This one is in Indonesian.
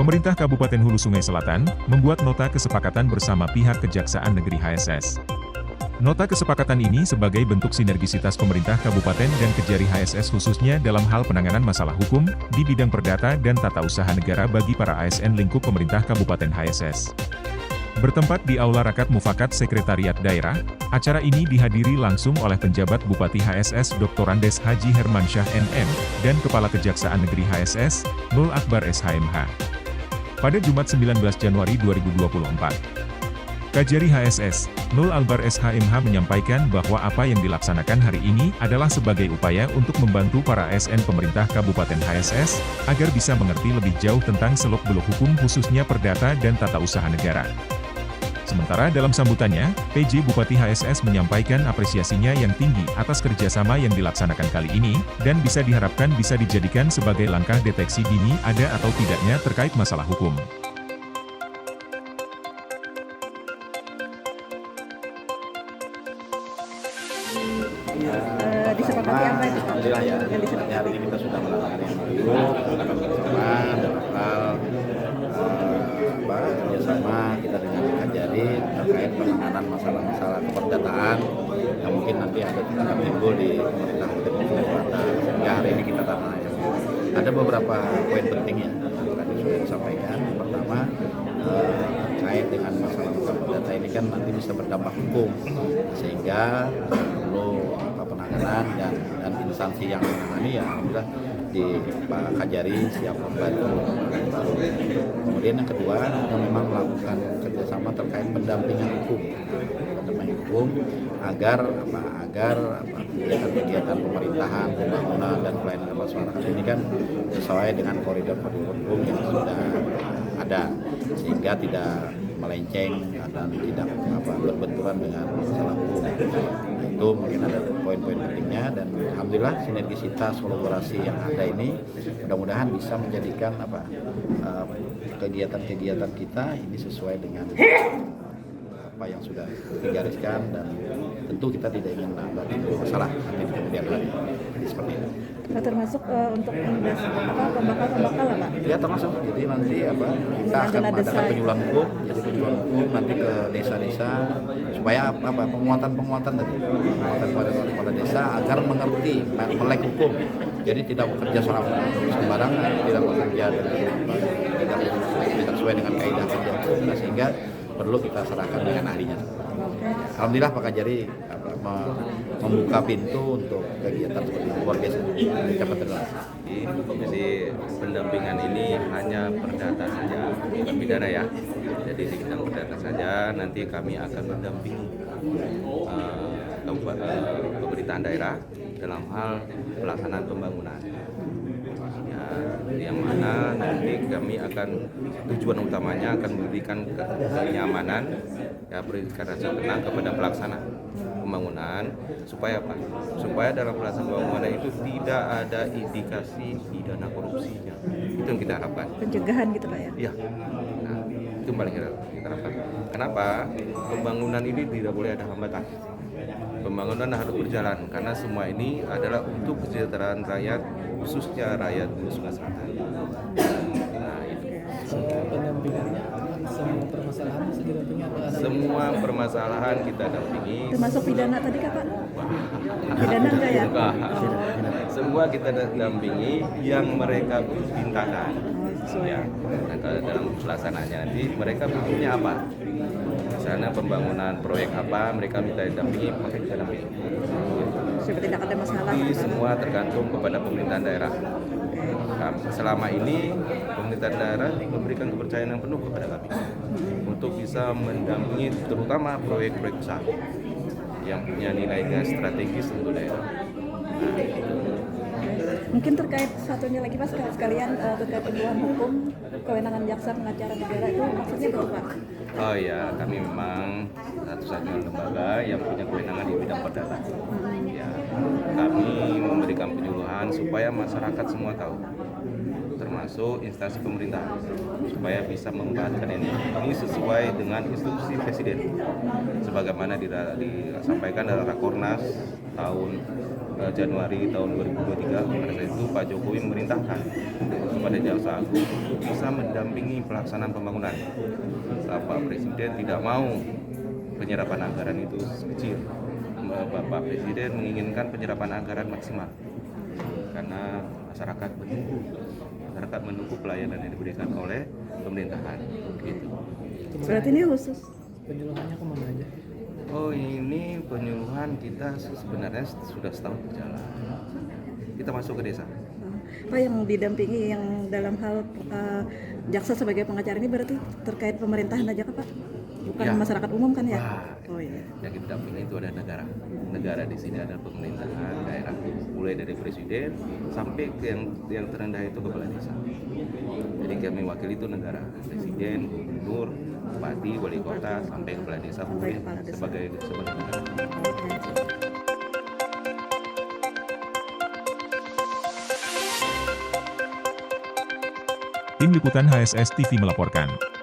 Pemerintah Kabupaten Hulu Sungai Selatan membuat nota kesepakatan bersama pihak Kejaksaan Negeri HSS. Nota kesepakatan ini sebagai bentuk sinergisitas pemerintah kabupaten dan Kejari HSS khususnya dalam hal penanganan masalah hukum di bidang perdata dan tata usaha negara bagi para ASN lingkup pemerintah Kabupaten HSS. Bertempat di Aula Rakat Mufakat Sekretariat Daerah, acara ini dihadiri langsung oleh penjabat Bupati HSS Dr. Andes Haji Hermansyah MM dan Kepala Kejaksaan Negeri HSS, Nul Akbar SHMH. Pada Jumat 19 Januari 2024. Kajari HSS, Nul Akbar SHMH menyampaikan bahwa apa yang dilaksanakan hari ini adalah sebagai upaya untuk membantu para ASN pemerintah Kabupaten HSS, agar bisa mengerti lebih jauh tentang seluk-beluk hukum khususnya perdata dan tata usaha negara. Sementara dalam sambutannya, PJ Bupati HSS menyampaikan apresiasinya yang tinggi atas kerjasama yang dilaksanakan kali ini, dan bisa diharapkan bisa dijadikan sebagai langkah deteksi dini ada atau tidaknya terkait masalah hukum. Disepakati apa itu? Alhamdulillah ya, hari ini kita sudah melakukan yang dulu, melakukan bersama dalam hal kerjasama kita dengan Kajari terkait penanganan masalah-masalah keperdataan yang mungkin nanti akan timbul di pemerintah Kabupaten Selatan. Sehingga hari ini kita tanya. Ada beberapa poin penting ya yang tadi sudah disampaikan. Pertama, terkait dengan masalah-masalah perdata ini kan nanti bisa berdampak hukum, sehingga perlu penanganan dan instansi yang menangani ya alhamdulillah di Pak Kajari siap membantu. Kemudian yang kedua, kita memang melakukan kerjasama terkait pendampingan hukum agar kegiatan pemerintahan, pembangunan dan pelayanan masyarakat ini kan sesuai dengan koridor hukum yang sudah ada, sehingga tidak melenceng dan tidak berbenturan dengan masalah hukum. Nah, itu mungkin ada poin-poin pentingnya, dan alhamdulillah sinergisitas kolaborasi yang ada ini mudah-mudahan bisa menjadikan kegiatan-kegiatan kita ini sesuai dengan apa yang sudah digariskan, dan tentu kita tidak ingin menambah masalah nanti di kemudian hari. Jadi seperti itu. Termasuk untuk pembakal-pembakal lah Pak? Ya termasuk, jadi nanti kita akan mengadakan penyuluhan hukum, jadi penyuluhan hukum nanti ke desa-desa supaya penguatan tadi, penguatan pada desa agar mengerti melek hukum, jadi tidak bekerja sembarangan, tidak bekerja tidak sesuai dengan kaidah hukum, sehingga perlu kita serahkan dengan ahlinya. Alhamdulillah Pak Kajari membuka pintu untuk kegiatan seperti itu, luar biasa. Jadi pendampingan ini hanya perdata saja, bukan pidana ya. Jadi di bidang perdata saja, nanti kami akan mendampingi pemerintahan daerah dalam hal pelaksanaan pembangunan. Yang mana nanti kami akan tujuan utamanya akan memberikan kenyamanan, berikan rasa tenang kepada pelaksana pembangunan, supaya apa? Supaya dalam pelaksanaan pembangunan itu tidak ada indikasi pidana korupsinya. Itu yang kita harapkan. Pencegahan gitu Pak ya? Iya. Nah, itu paling kita harapkan. Kenapa? Pembangunan ini tidak boleh ada hambatan. Pembangunan harus berjalan karena semua ini adalah untuk kesejahteraan rakyat, khususnya rakyat Hulu Sungai Selatan. Nah, itu. Semua permasalahan kita dampingi. Termasuk pidana tadi Kak Pak? Pidana enggak ya? Semua kita dampingi yang mereka mintakan. Ya. Nah, kalau dalam pelaksanaannya nanti mereka butuhnya apa? Misalnya pembangunan proyek apa, mereka minta dampingi, maka kita dampingi. Supaya tidak ada masalah. Jadi semua tergantung kepada pemerintahan daerah. Selama ini pemerintahan daerah memberikan kepercayaan yang penuh kepada kami untuk bisa mendampingi terutama proyek-proyek besar yang punya nilai strategis untuk daerah. Mungkin terkait satunya lagi Pak, sekalian terkait penyuluhan hukum, kewenangan jaksa pengacara negara itu maksudnya apa Pak? Oh ya, kami memang satu-satunya lembaga yang punya kewenangan di bidang perdata. Ya, kami memberikan penyuluhan supaya masyarakat semua tahu, termasuk termasuk instansi pemerintah supaya bisa membantu ini. Ini sesuai dengan instruksi Presiden sebagaimana disampaikan dalam Rakornas tahun Januari tahun 2023. Pada saat itu Pak Jokowi memerintahkan kepada Jaksa Agung bisa mendampingi pelaksanaan pembangunan. Pak Presiden tidak mau penyerapan anggaran itu kecil. Bapak Presiden menginginkan penyerapan anggaran maksimal karena masyarakat menunggu pelayanan yang diberikan oleh pemerintahan. Gitu. Berarti ini khusus. Penyuluhannya kemana aja? Oh, ini penyuluhan kita sebenarnya sudah setahun berjalan. Kita masuk ke desa. Pak, yang didampingi yang dalam hal jaksa sebagai pengacara ini berarti terkait pemerintahan aja Pak? Bukan Ya. masyarakat umum kan ya? Wah, Oh iya. yang kita dampingi itu ada negara. Negara di sini ada pemerintahan daerah, mulai dari presiden sampai ke yang terendah itu kepala desa. Jadi kami wakil itu negara, presiden, gubernur, bupati, wali kota, sampai kepala desa, Sampai kepala desa. sebagai negara. Tim Liputan HSS TV melaporkan.